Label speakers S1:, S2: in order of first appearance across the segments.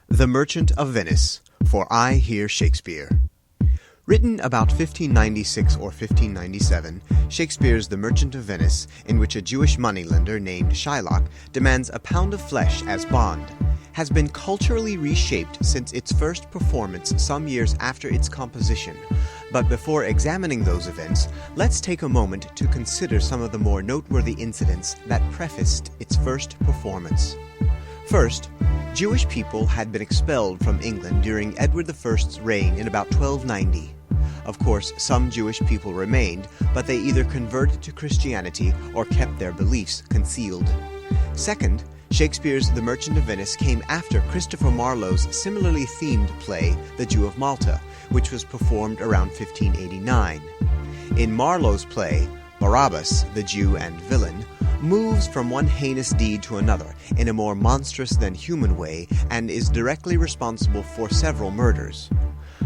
S1: The Merchant of Venice, for I Hear Shakespeare. Written about 1596 or 1597, Shakespeare's The Merchant of Venice, in which a Jewish moneylender named Shylock demands a pound of flesh as bond, has been culturally reshaped since its first performance some years after its composition. But before examining those events, let's take a moment to consider some of the more noteworthy incidents that prefaced its first performance. First, Jewish people had been expelled from England during Edward I's reign in about 1290. Of course, some Jewish people remained, but they either converted to Christianity or kept their beliefs concealed. Second, Shakespeare's The Merchant of Venice came after Christopher Marlowe's similarly themed play, The Jew of Malta, which was performed around 1589. In Marlowe's play, Barabbas, the Jew and villain, moves from one heinous deed to another in a more monstrous than human way and is directly responsible for several murders.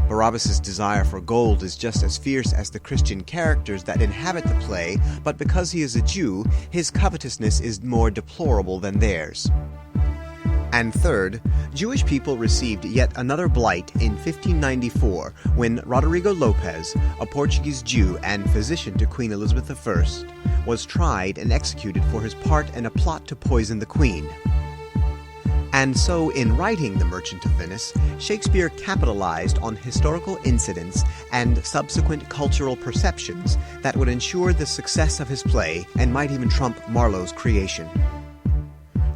S1: Barabbas's desire for gold is just as fierce as the Christian characters that inhabit the play, but because he is a Jew, his covetousness is more deplorable than theirs. And third, Jewish people received yet another blight in 1594 when Rodrigo Lopez, a Portuguese Jew and physician to Queen Elizabeth I, was tried and executed for his part in a plot to poison the Queen. And so, in writing The Merchant of Venice, Shakespeare capitalized on historical incidents and subsequent cultural perceptions that would ensure the success of his play and might even trump Marlowe's creation.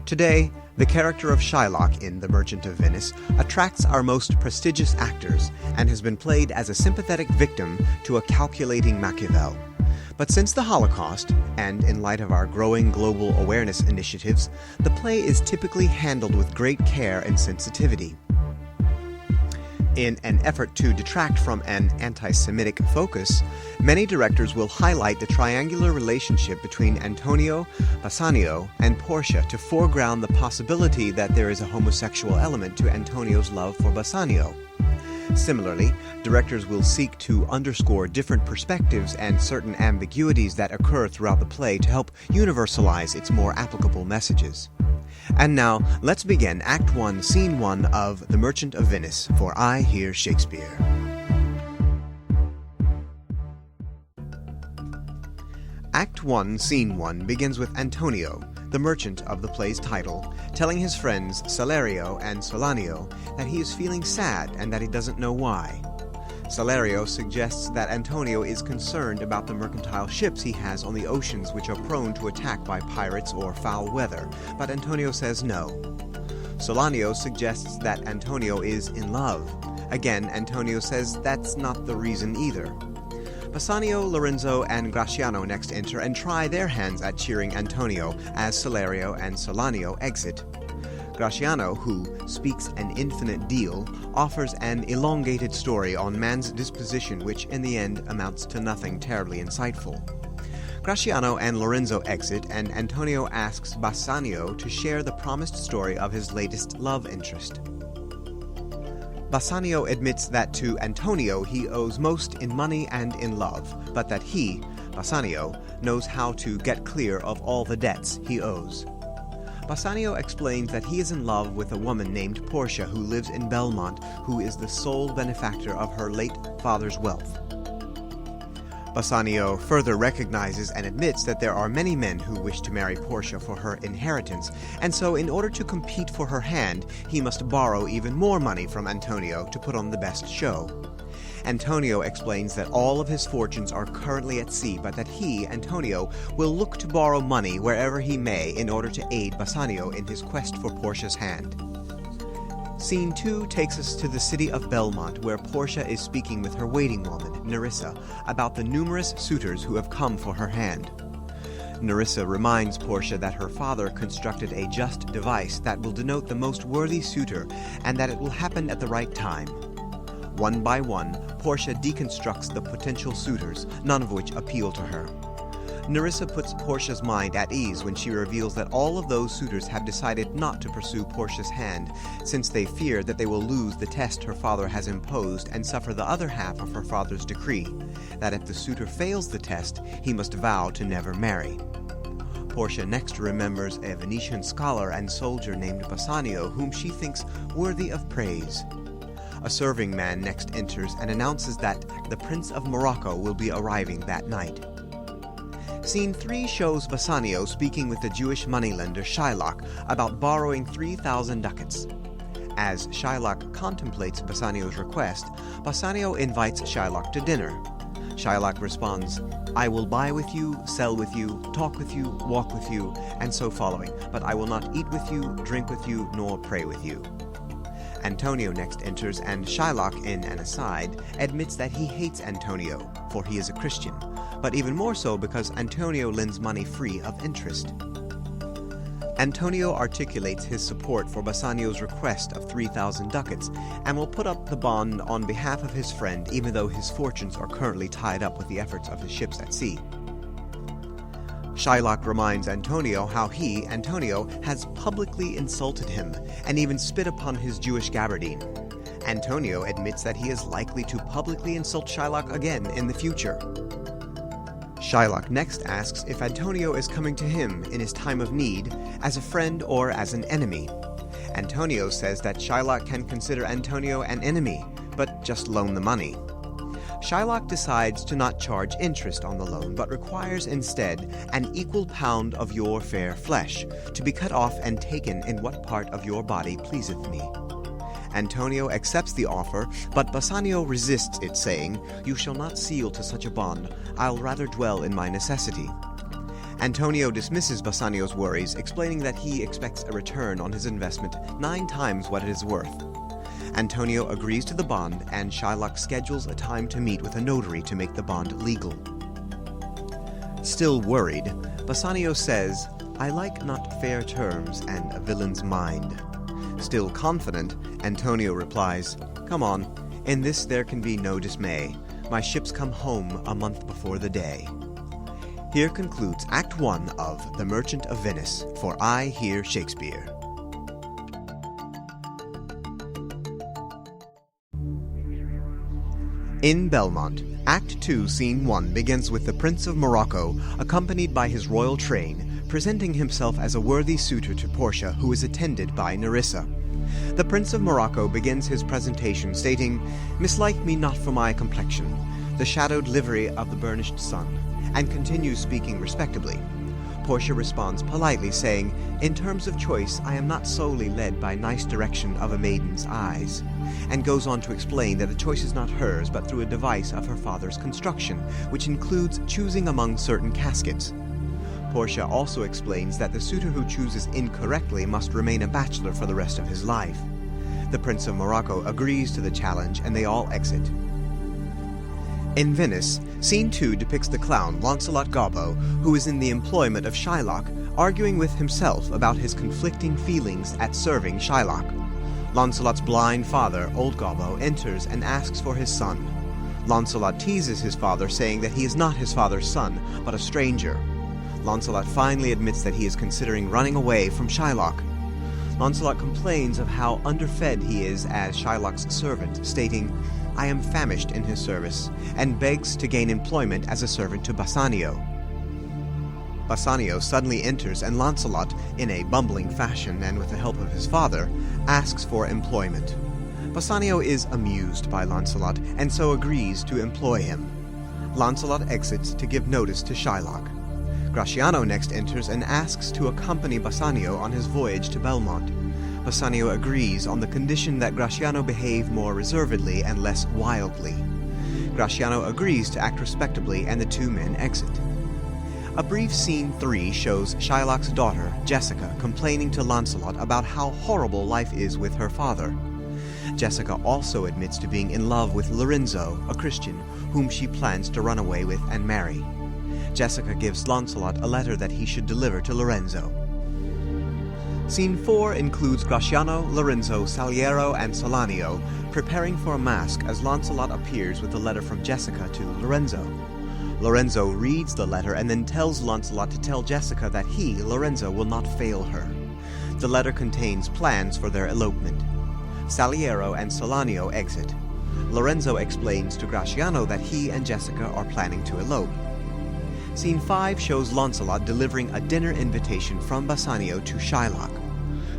S1: Today, the character of Shylock in The Merchant of Venice attracts our most prestigious actors and has been played as a sympathetic victim to a calculating Machiavel. But since the Holocaust, and in light of our growing global awareness initiatives, the play is typically handled with great care and sensitivity. In an effort to detract from an anti-Semitic focus, many directors will highlight the triangular relationship between Antonio, Bassanio, and Portia to foreground the possibility that there is a homosexual element to Antonio's love for Bassanio. Similarly, directors will seek to underscore different perspectives and certain ambiguities that occur throughout the play to help universalize its more applicable messages. And now, let's begin Act 1, Scene 1 of The Merchant of Venice, for I Hear Shakespeare. Act 1, Scene 1 begins with Antonio, the merchant of the play's title, telling his friends Salerio and Solanio that he is feeling sad and that he doesn't know why. Salerio suggests that Antonio is concerned about the mercantile ships he has on the oceans which are prone to attack by pirates or foul weather, but Antonio says no. Solanio suggests that Antonio is in love. Again, Antonio says that's not the reason either. Bassanio, Lorenzo, and Graciano next enter and try their hands at cheering Antonio as Salerio and Solanio exit. Graciano, who speaks an infinite deal, offers an elongated story on man's disposition which in the end amounts to nothing terribly insightful. Graciano and Lorenzo exit, and Antonio asks Bassanio to share the promised story of his latest love interest. Bassanio admits that to Antonio he owes most in money and in love, but that he, Bassanio, knows how to get clear of all the debts he owes. Bassanio explains that he is in love with a woman named Portia who lives in Belmont, who is the sole benefactor of her late father's wealth. Bassanio further recognizes and admits that there are many men who wish to marry Portia for her inheritance, and so in order to compete for her hand, he must borrow even more money from Antonio to put on the best show. Antonio explains that all of his fortunes are currently at sea, but that he, Antonio, will look to borrow money wherever he may in order to aid Bassanio in his quest for Portia's hand. Scene 2 takes us to the city of Belmont, where Portia is speaking with her waiting woman, Nerissa, about the numerous suitors who have come for her hand. Nerissa reminds Portia that her father constructed a just device that will denote the most worthy suitor, and that it will happen at the right time. One by one, Portia deconstructs the potential suitors, none of which appeal to her. Nerissa puts Portia's mind at ease when she reveals that all of those suitors have decided not to pursue Portia's hand, since they fear that they will lose the test her father has imposed and suffer the other half of her father's decree, that if the suitor fails the test, he must vow to never marry. Portia next remembers a Venetian scholar and soldier named Bassanio, whom she thinks worthy of praise. A serving man next enters and announces that the Prince of Morocco will be arriving that night. Scene 3 shows Bassanio speaking with the Jewish moneylender Shylock about borrowing 3,000 ducats. As Shylock contemplates Bassanio's request, Bassanio invites Shylock to dinner. Shylock responds, "I will buy with you, sell with you, talk with you, walk with you, and so following, but I will not eat with you, drink with you, nor pray with you." Antonio next enters, and Shylock, in an aside, admits that he hates Antonio, for he is a Christian, but even more so because Antonio lends money free of interest. Antonio articulates his support for Bassanio's request of 3,000 ducats and will put up the bond on behalf of his friend even though his fortunes are currently tied up with the efforts of his ships at sea. Shylock reminds Antonio how he, Antonio, has publicly insulted him and even spit upon his Jewish gabardine. Antonio admits that he is likely to publicly insult Shylock again in the future. Shylock next asks if Antonio is coming to him in his time of need as a friend or as an enemy. Antonio says that Shylock can consider Antonio an enemy, but just loan the money. Shylock decides to not charge interest on the loan, but requires instead an equal pound of your fair flesh, to be cut off and taken in what part of your body pleaseth me. Antonio accepts the offer, but Bassanio resists it, saying, "You shall not seal to such a bond. I'll rather dwell in my necessity." Antonio dismisses Bassanio's worries, explaining that he expects a return on his investment 9 times what it is worth. Antonio agrees to the bond, and Shylock schedules a time to meet with a notary to make the bond legal. Still worried, Bassanio says, "I like not fair terms and a villain's mind." Still confident, Antonio replies, "Come on, in this there can be no dismay. My ships come home a month before the day." Here concludes Act 1 of The Merchant of Venice, for I Hear Shakespeare. In Belmont, Act 2, Scene 1 begins with the Prince of Morocco, accompanied by his royal train, presenting himself as a worthy suitor to Portia, who is attended by Nerissa. The Prince of Morocco begins his presentation stating, "Mislike me not for my complexion, the shadowed livery of the burnished sun," and continues speaking respectably. Portia responds politely, saying, "In terms of choice, I am not solely led by nice direction of a maiden's eyes," and goes on to explain that the choice is not hers, but through a device of her father's construction, which includes choosing among certain caskets. Portia also explains that the suitor who chooses incorrectly must remain a bachelor for the rest of his life. The Prince of Morocco agrees to the challenge, and they all exit. In Venice, Scene 2 depicts the clown Launcelot Gobbo, who is in the employment of Shylock, arguing with himself about his conflicting feelings at serving Shylock. Launcelot's blind father, old Gobbo, enters and asks for his son. Launcelot teases his father, saying that he is not his father's son, but a stranger. Launcelot finally admits that he is considering running away from Shylock. Launcelot complains of how underfed he is as Shylock's servant, stating, "I am famished in his service," and begs to gain employment as a servant to Bassanio. Bassanio suddenly enters, and Launcelot, in a bumbling fashion and with the help of his father, asks for employment. Bassanio is amused by Launcelot, and so agrees to employ him. Launcelot exits to give notice to Shylock. Gratiano next enters and asks to accompany Bassanio on his voyage to Belmont. Bassanio agrees on the condition that Gratiano behave more reservedly and less wildly. Gratiano agrees to act respectably, and the two men exit. A brief Scene 3 shows Shylock's daughter, Jessica, complaining to Launcelot about how horrible life is with her father. Jessica also admits to being in love with Lorenzo, a Christian, whom she plans to run away with and marry. Jessica gives Launcelot a letter that he should deliver to Lorenzo. Scene 4 includes Gratiano, Lorenzo, Saliero, and Salanio preparing for a masque as Launcelot appears with a letter from Jessica to Lorenzo. Lorenzo reads the letter and then tells Launcelot to tell Jessica that he, Lorenzo, will not fail her. The letter contains plans for their elopement. Saliero and Salanio exit. Lorenzo explains to Gratiano that he and Jessica are planning to elope. Scene 5 shows Launcelot delivering a dinner invitation from Bassanio to Shylock.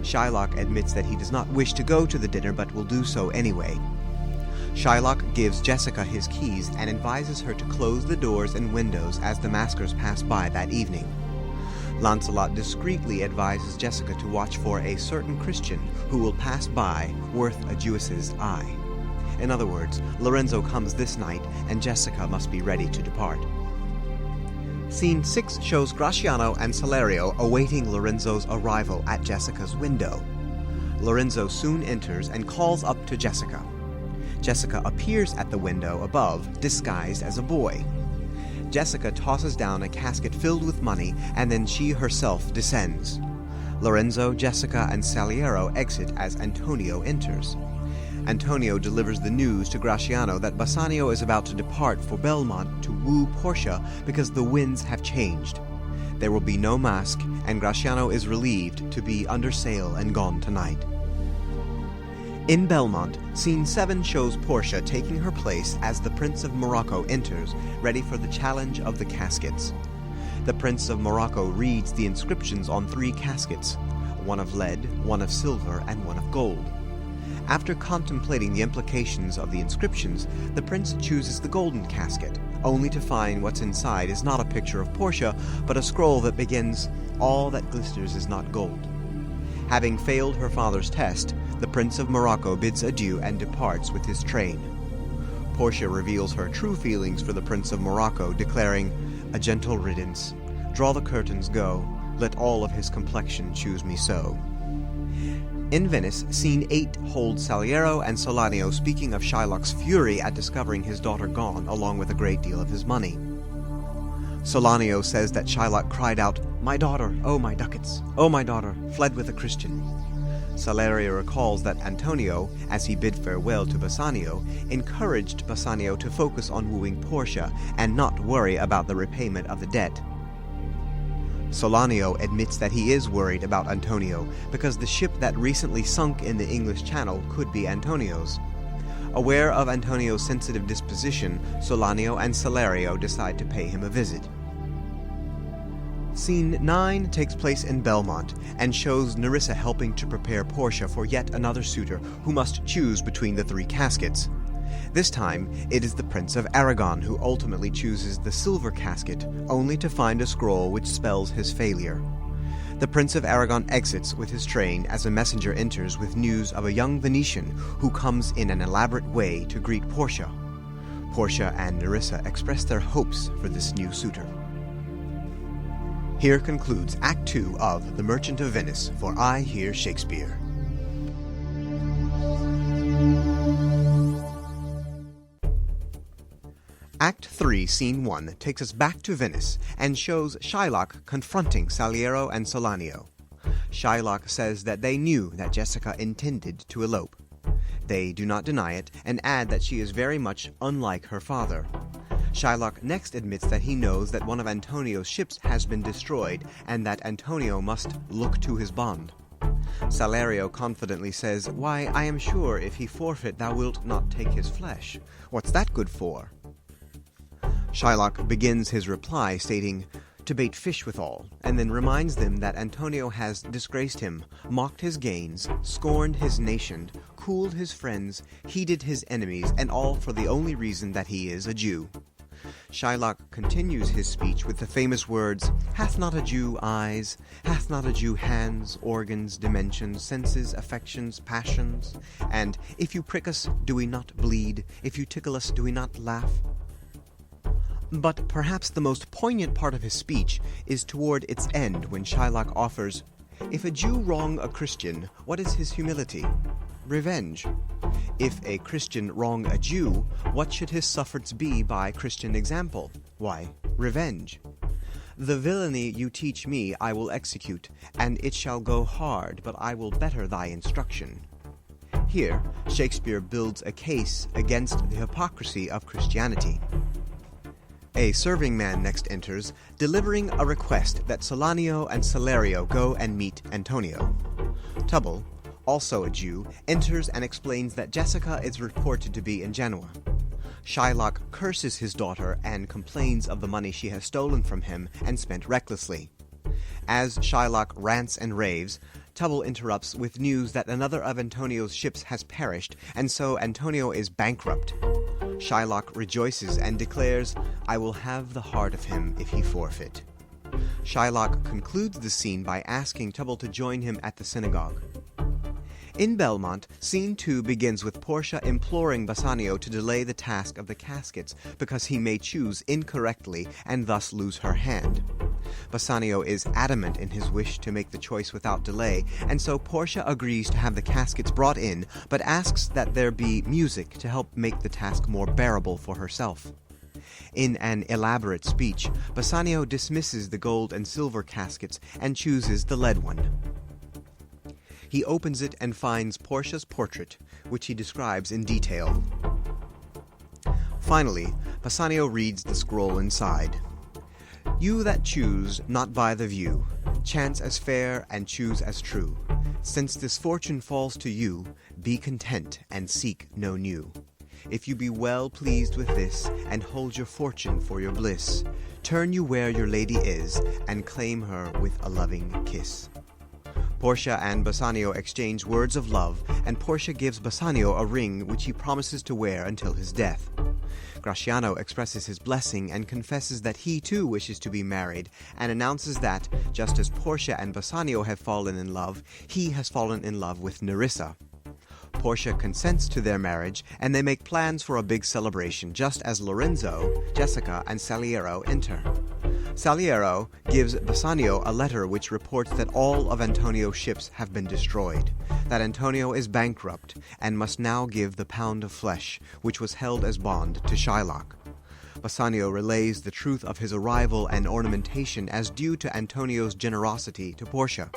S1: Shylock admits that he does not wish to go to the dinner but will do so anyway. Shylock gives Jessica his keys and advises her to close the doors and windows as the maskers pass by that evening. Launcelot discreetly advises Jessica to watch for a certain Christian who will pass by worth a Jewess's eye. In other words, Lorenzo comes this night and Jessica must be ready to depart. Scene 6 shows Gratiano and Salerio awaiting Lorenzo's arrival at Jessica's window. Lorenzo soon enters and calls up to Jessica. Jessica appears at the window above, disguised as a boy. Jessica tosses down a casket filled with money, and then she herself descends. Lorenzo, Jessica, and Saliero exit as Antonio enters. Antonio delivers the news to Gratiano that Bassanio is about to depart for Belmont to woo Portia because the winds have changed. There will be no mask, and Gratiano is relieved to be under sail and gone tonight. In Belmont, Scene 7 shows Portia taking her place as the Prince of Morocco enters, ready for the challenge of the caskets. The Prince of Morocco reads the inscriptions on 3 caskets, one of lead, one of silver, and one of gold. After contemplating the implications of the inscriptions, the prince chooses the golden casket, only to find what's inside is not a picture of Portia, but a scroll that begins, "All that glisters is not gold." Having failed her father's test, the Prince of Morocco bids adieu and departs with his train. Portia reveals her true feelings for the Prince of Morocco, declaring, "A gentle riddance. Draw the curtains, go. Let all of his complexion choose me so." In Venice, Scene 8 holds Saliero and Solanio speaking of Shylock's fury at discovering his daughter gone, along with a great deal of his money. Solanio says that Shylock cried out, "My daughter, oh my ducats, oh my daughter, fled with a Christian." Salerio recalls that Antonio, as he bid farewell to Bassanio, encouraged Bassanio to focus on wooing Portia and not worry about the repayment of the debt. Solanio admits that he is worried about Antonio because the ship that recently sunk in the English Channel could be Antonio's. Aware of Antonio's sensitive disposition, Solanio and Salerio decide to pay him a visit. Scene 9 takes place in Belmont and shows Nerissa helping to prepare Portia for yet another suitor who must choose between the 3 caskets. This time, it is the Prince of Aragon who ultimately chooses the silver casket, only to find a scroll which spells his failure. The Prince of Aragon exits with his train as a messenger enters with news of a young Venetian who comes in an elaborate way to greet Portia. Portia and Nerissa express their hopes for this new suitor. Here concludes Act 2 of The Merchant of Venice, for I Hear Shakespeare. Act 3, Scene 1 takes us back to Venice and shows Shylock confronting Saliero and Solanio. Shylock says that they knew that Jessica intended to elope. They do not deny it and add that she is very much unlike her father. Shylock next admits that he knows that one of Antonio's ships has been destroyed and that Antonio must look to his bond. Salerio confidently says, "Why, I am sure if he forfeit thou wilt not take his flesh. What's that good for?" Shylock begins his reply stating, "To bait fish withal," and then reminds them that Antonio has disgraced him, mocked his gains, scorned his nation, cooled his friends, heeded his enemies, and all for the only reason that he is a Jew. Shylock continues his speech with the famous words, "Hath not a Jew eyes? Hath not a Jew hands, organs, dimensions, senses, affections, passions? And if you prick us, do we not bleed? If you tickle us, do we not laugh?" But perhaps the most poignant part of his speech is toward its end when Shylock offers, "If a Jew wrong a Christian, what is his humility? Revenge. If a Christian wrong a Jew, what should his sufferance be by Christian example? Why, revenge. The villainy you teach me I will execute, and it shall go hard, but I will better thy instruction." Here, Shakespeare builds a case against the hypocrisy of Christianity. A serving man next enters, delivering a request that Solanio and Salerio go and meet Antonio. Tubal, also a Jew, enters and explains that Jessica is reported to be in Genoa. Shylock curses his daughter and complains of the money she has stolen from him and spent recklessly. As Shylock rants and raves, Tubble interrupts with news that another of Antonio's ships has perished, and so Antonio is bankrupt. Shylock rejoices and declares, "I will have the heart of him if he forfeit." Shylock concludes the scene by asking Tubble to join him at the synagogue. In Belmont, Scene 2 begins with Portia imploring Bassanio to delay the task of the caskets because he may choose incorrectly and thus lose her hand. Bassanio is adamant in his wish to make the choice without delay, and so Portia agrees to have the caskets brought in, but asks that there be music to help make the task more bearable for herself. In an elaborate speech, Bassanio dismisses the gold and silver caskets and chooses the lead one. He opens it and finds Portia's portrait, which he describes in detail. Finally, Bassanio reads the scroll inside. "You that choose not by the view, chance as fair and choose as true. Since this fortune falls to you, be content and seek no new. If you be well pleased with this, and hold your fortune for your bliss, turn you where your lady is, and claim her with a loving kiss." Portia and Bassanio exchange words of love, and Portia gives Bassanio a ring which he promises to wear until his death. Gratiano expresses his blessing and confesses that he too wishes to be married, and announces that, just as Portia and Bassanio have fallen in love, he has fallen in love with Nerissa. Portia consents to their marriage, and they make plans for a big celebration just as Lorenzo, Jessica, and Saliero enter. Saliero gives Bassanio a letter which reports that all of Antonio's ships have been destroyed, that Antonio is bankrupt and must now give the pound of flesh, which was held as bond, to Shylock. Bassanio relays the truth of his arrival and ornamentation as due to Antonio's generosity to Portia.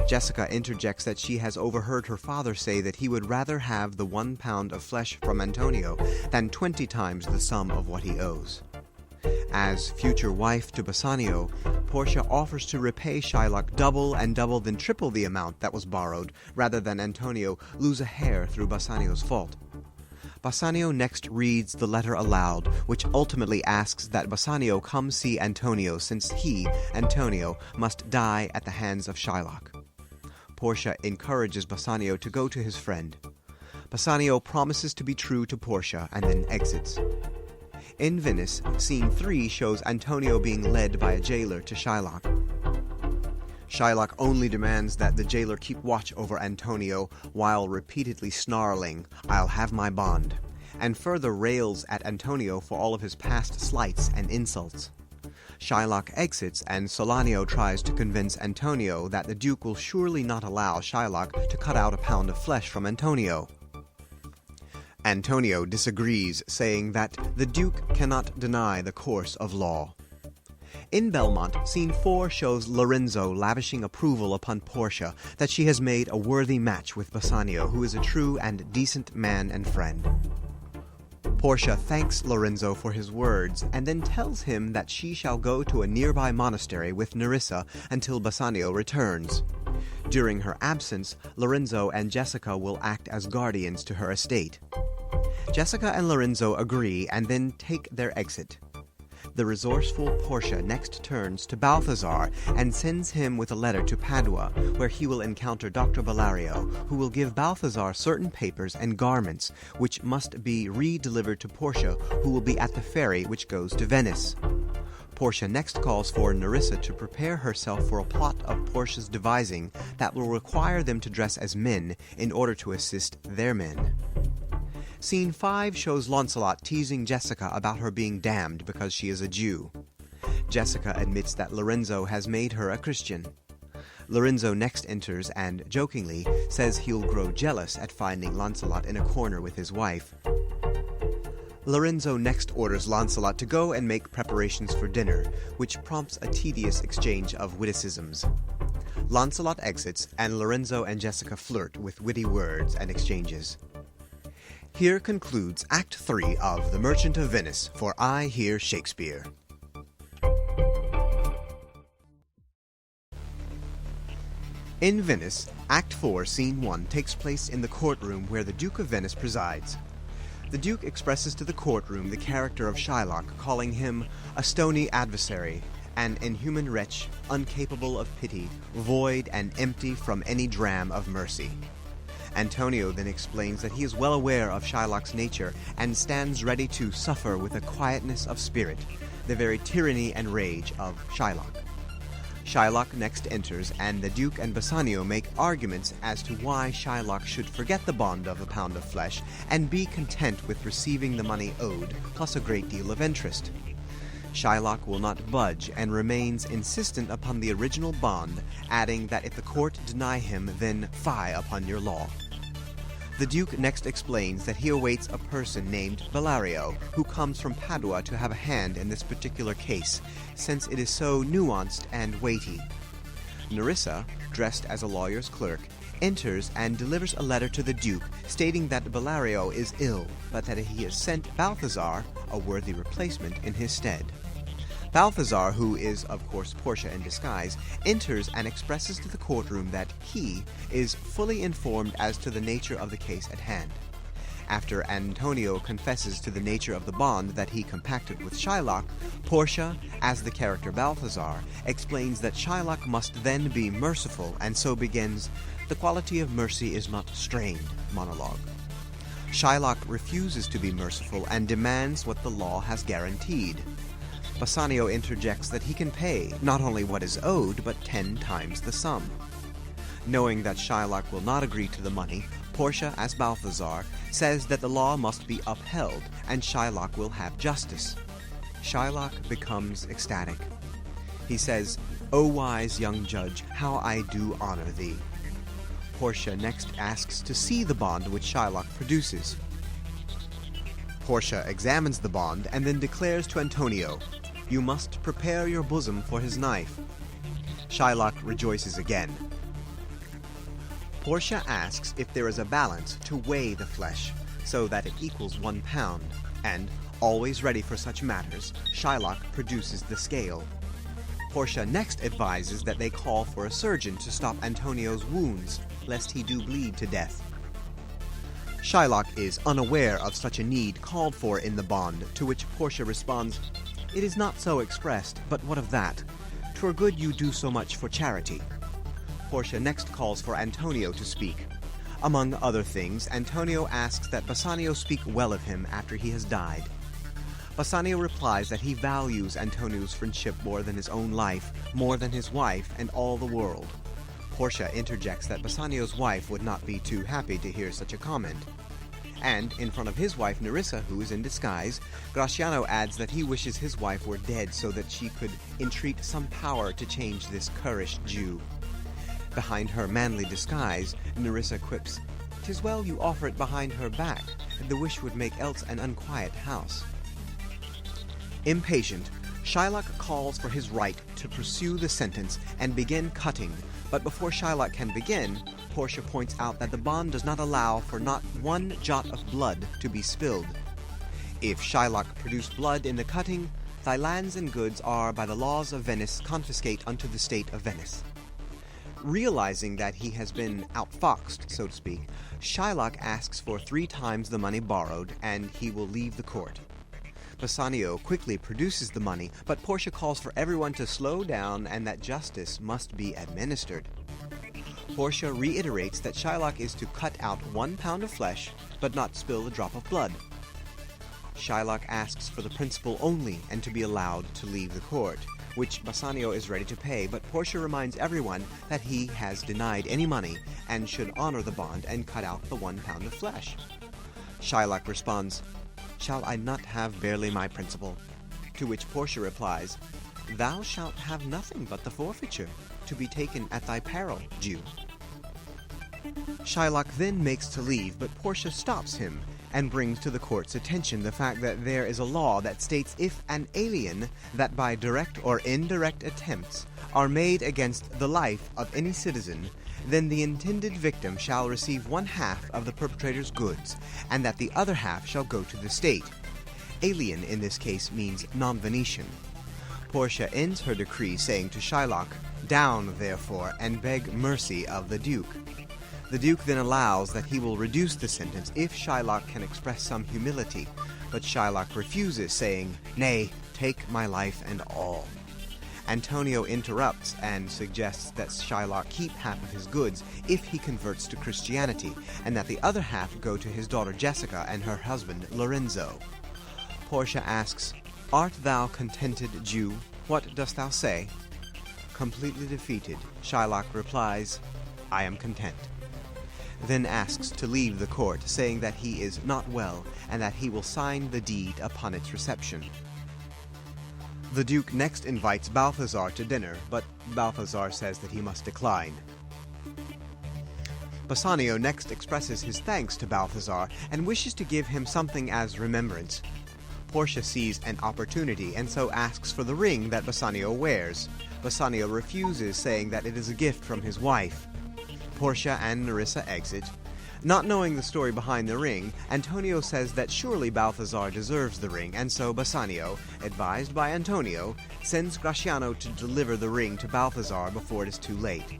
S1: Jessica interjects that she has overheard her father say that he would rather have the 1 pound of flesh from Antonio than 20 times the sum of what he owes. As future wife to Bassanio, Portia offers to repay Shylock double and double then triple the amount that was borrowed, rather than Antonio lose a hair through Bassanio's fault. Bassanio next reads the letter aloud, which ultimately asks that Bassanio come see Antonio, since he, Antonio, must die at the hands of Shylock. Portia encourages Bassanio to go to his friend. Bassanio promises to be true to Portia and then exits. In Venice, Scene 3 shows Antonio being led by a jailer to Shylock. Shylock only demands that the jailer keep watch over Antonio while repeatedly snarling, "I'll have my bond," and further rails at Antonio for all of his past slights and insults. Shylock exits, and Solanio tries to convince Antonio that the Duke will surely not allow Shylock to cut out a pound of flesh from Antonio. Antonio disagrees, saying that the Duke cannot deny the course of law. In Belmont, Scene 4 shows Lorenzo lavishing approval upon Portia that she has made a worthy match with Bassanio, who is a true and decent man and friend. Portia thanks Lorenzo for his words, and then tells him that she shall go to a nearby monastery with Nerissa until Bassanio returns. During her absence, Lorenzo and Jessica will act as guardians to her estate. Jessica and Lorenzo agree and then take their exit. The resourceful Portia next turns to Balthazar and sends him with a letter to Padua, where he will encounter Dr. Bellario, who will give Balthazar certain papers and garments, which must be re-delivered to Portia, who will be at the ferry which goes to Venice. Portia next calls for Nerissa to prepare herself for a plot of Portia's devising that will require them to dress as men in order to assist their men. Scene 5 shows Launcelot teasing Jessica about her being damned because she is a Jew. Jessica admits that Lorenzo has made her a Christian. Lorenzo next enters and, jokingly, says he'll grow jealous at finding Launcelot in a corner with his wife. Lorenzo next orders Launcelot to go and make preparations for dinner, which prompts a tedious exchange of witticisms. Launcelot exits, and Lorenzo and Jessica flirt with witty words and exchanges. Here concludes Act 3 of The Merchant of Venice, for I Hear Shakespeare. In Venice, Act 4, Scene 1 takes place in the courtroom where the Duke of Venice presides. The Duke expresses to the courtroom the character of Shylock, calling him a stony adversary, an inhuman wretch, uncapable of pity, void and empty from any dram of mercy. Antonio then explains that he is well aware of Shylock's nature and stands ready to suffer with a quietness of spirit the very tyranny and rage of Shylock. Shylock next enters, and the Duke and Bassanio make arguments as to why Shylock should forget the bond of a pound of flesh and be content with receiving the money owed, plus a great deal of interest. Shylock will not budge and remains insistent upon the original bond, adding that if the court deny him, then fie upon your law. The Duke next explains that he awaits a person named Bellario, who comes from Padua to have a hand in this particular case, since it is so nuanced and weighty. Nerissa, dressed as a lawyer's clerk, enters and delivers a letter to the Duke stating that Bellario is ill, but that he has sent Balthazar, a worthy replacement, in his stead. Balthazar, who is, of course, Portia in disguise, enters and expresses to the courtroom that he is fully informed as to the nature of the case at hand. After Antonio confesses to the nature of the bond that he compacted with Shylock, Portia, as the character Balthazar, explains that Shylock must then be merciful, and so begins, "The quality of mercy is not strained," monologue. Shylock refuses to be merciful and demands what the law has guaranteed. Bassanio interjects that he can pay not only what is owed, but 10 times the sum. Knowing that Shylock will not agree to the money, Portia, as Balthazar, says that the law must be upheld, and Shylock will have justice. Shylock becomes ecstatic. He says, "O wise young judge, how I do honor thee." Portia next asks to see the bond which Shylock produces. Portia examines the bond and then declares to Antonio, "You must prepare your bosom for his knife." Shylock rejoices again. Portia asks if there is a balance to weigh the flesh, so that it equals 1 pound, and, always ready for such matters, Shylock produces the scale. Portia next advises that they call for a surgeon to stop Antonio's wounds, lest he do bleed to death. Shylock is unaware of such a need called for in the bond, to which Portia responds, "It is not so expressed, but what of that? 'Twere good you do so much for charity." Portia next calls for Antonio to speak. Among other things, Antonio asks that Bassanio speak well of him after he has died. Bassanio replies that he values Antonio's friendship more than his own life, more than his wife, and all the world. Portia interjects that Bassanio's wife would not be too happy to hear such a comment. And, in front of his wife Nerissa, who is in disguise, Gratiano adds that he wishes his wife were dead so that she could entreat some power to change this currish Jew. Behind her manly disguise, Nerissa quips, "'Tis well you offer it behind her back, and the wish would make else an unquiet house." Impatient, Shylock calls for his right to pursue the sentence and begin cutting, but before Shylock can begin, Portia points out that the bond does not allow for not 1 jot of blood to be spilled. If Shylock produce blood in the cutting, thy lands and goods are by the laws of Venice confiscate unto the state of Venice. Realizing that he has been outfoxed, so to speak, Shylock asks for 3 times the money borrowed, and he will leave the court. Bassanio quickly produces the money, but Portia calls for everyone to slow down and that justice must be administered. Portia reiterates that Shylock is to cut out 1 pound of flesh, but not spill a drop of blood. Shylock asks for the principal only and to be allowed to leave the court, which Bassanio is ready to pay, but Portia reminds everyone that he has denied any money and should honor the bond and cut out the 1 pound of flesh. Shylock responds, "Shall I not have barely my principal?" To which Portia replies, "Thou shalt have nothing but the forfeiture, to be taken at thy peril, Jew." Shylock then makes to leave, but Portia stops him and brings to the court's attention the fact that there is a law that states if an alien that by direct or indirect attempts are made against the life of any citizen, then the intended victim shall receive 1/2 of the perpetrator's goods, and that the other half shall go to the state. Alien in this case means non-Venetian. Portia ends her decree saying to Shylock, "Down, therefore, and beg mercy of the Duke." The Duke then allows that he will reduce the sentence if Shylock can express some humility, but Shylock refuses, saying, "Nay, take my life and all." Antonio interrupts and suggests that Shylock keep half of his goods if he converts to Christianity, and that the other half go to his daughter Jessica and her husband Lorenzo. Portia asks, "Art thou contented, Jew? What dost thou say?" Completely defeated, Shylock replies, "I am content," then asks to leave the court, saying that he is not well and that he will sign the deed upon its reception. The Duke next invites Balthazar to dinner, but Balthazar says that he must decline. Bassanio next expresses his thanks to Balthazar and wishes to give him something as remembrance. Portia sees an opportunity and so asks for the ring that Bassanio wears. Bassanio refuses, saying that it is a gift from his wife. Portia and Nerissa exit. Not knowing the story behind the ring, Antonio says that surely Balthazar deserves the ring, and so Bassanio, advised by Antonio, sends Gratiano to deliver the ring to Balthazar before it is too late.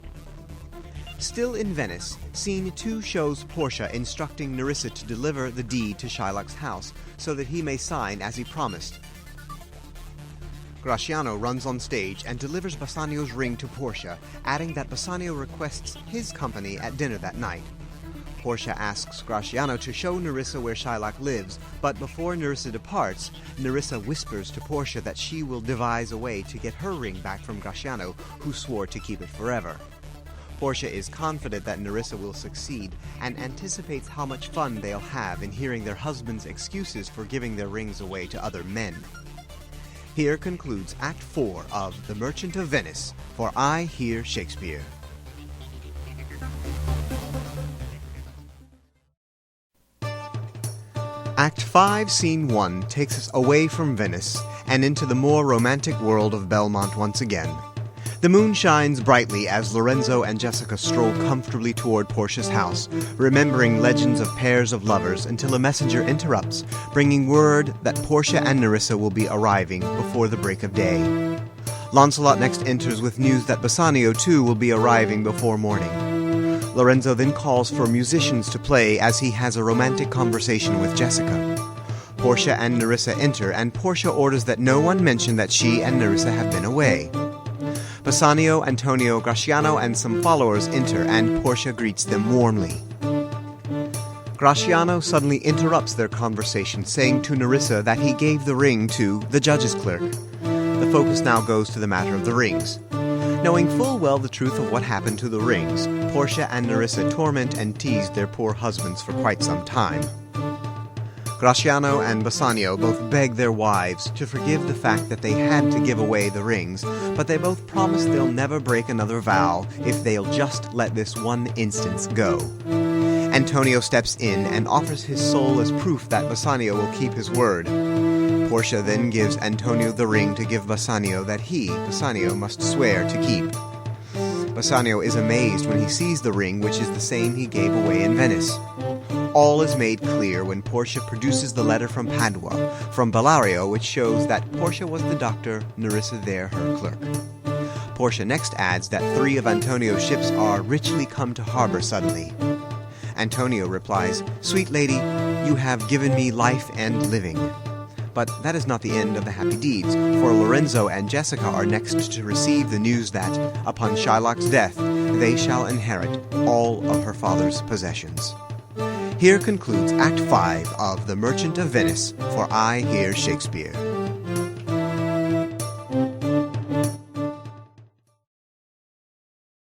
S1: Still in Venice, Scene 2 shows Portia instructing Nerissa to deliver the deed to Shylock's house, so that he may sign as he promised. Gratiano runs on stage and delivers Bassanio's ring to Portia, adding that Bassanio requests his company at dinner that night. Portia asks Gratiano to show Nerissa where Shylock lives, but before Nerissa departs, Nerissa whispers to Portia that she will devise a way to get her ring back from Gratiano, who swore to keep it forever. Portia is confident that Nerissa will succeed, and anticipates how much fun they'll have in hearing their husbands' excuses for giving their rings away to other men. Here concludes Act 4 of The Merchant of Venice, for I Hear Shakespeare. Act 5, Scene 1 takes us away from Venice and into the more romantic world of Belmont once again. The moon shines brightly as Lorenzo and Jessica stroll comfortably toward Portia's house, remembering legends of pairs of lovers until a messenger interrupts, bringing word that Portia and Nerissa will be arriving before the break of day. Lancelot next enters with news that Bassanio too will be arriving before morning. Lorenzo then calls for musicians to play as he has a romantic conversation with Jessica. Portia and Nerissa enter, and Portia orders that no one mention that she and Nerissa have been away. Bassanio, Antonio, Gratiano, and some followers enter, and Portia greets them warmly. Gratiano suddenly interrupts their conversation, saying to Nerissa that he gave the ring to the judge's clerk. The focus now goes to the matter of the rings. Knowing full well the truth of what happened to the rings, Portia and Nerissa torment and tease their poor husbands for quite some time. Gratiano and Bassanio both beg their wives to forgive the fact that they had to give away the rings, but they both promise they'll never break another vow if they'll just let this one instance go. Antonio steps in and offers his soul as proof that Bassanio will keep his word. Portia then gives Antonio the ring to give Bassanio that he, Bassanio, must swear to keep. Bassanio is amazed when he sees the ring, which is the same he gave away in Venice. All is made clear when Portia produces the letter from Padua, from Bellario, which shows that Portia was the doctor, Nerissa there her clerk. Portia next adds that 3 of Antonio's ships are richly come to harbor suddenly. Antonio replies, "Sweet lady, you have given me life and living." But that is not the end of the happy deeds, for Lorenzo and Jessica are next to receive the news that, upon Shylock's death, they shall inherit all of her father's possessions. Here concludes Act 5 of The Merchant of Venice, for I Hear Shakespeare.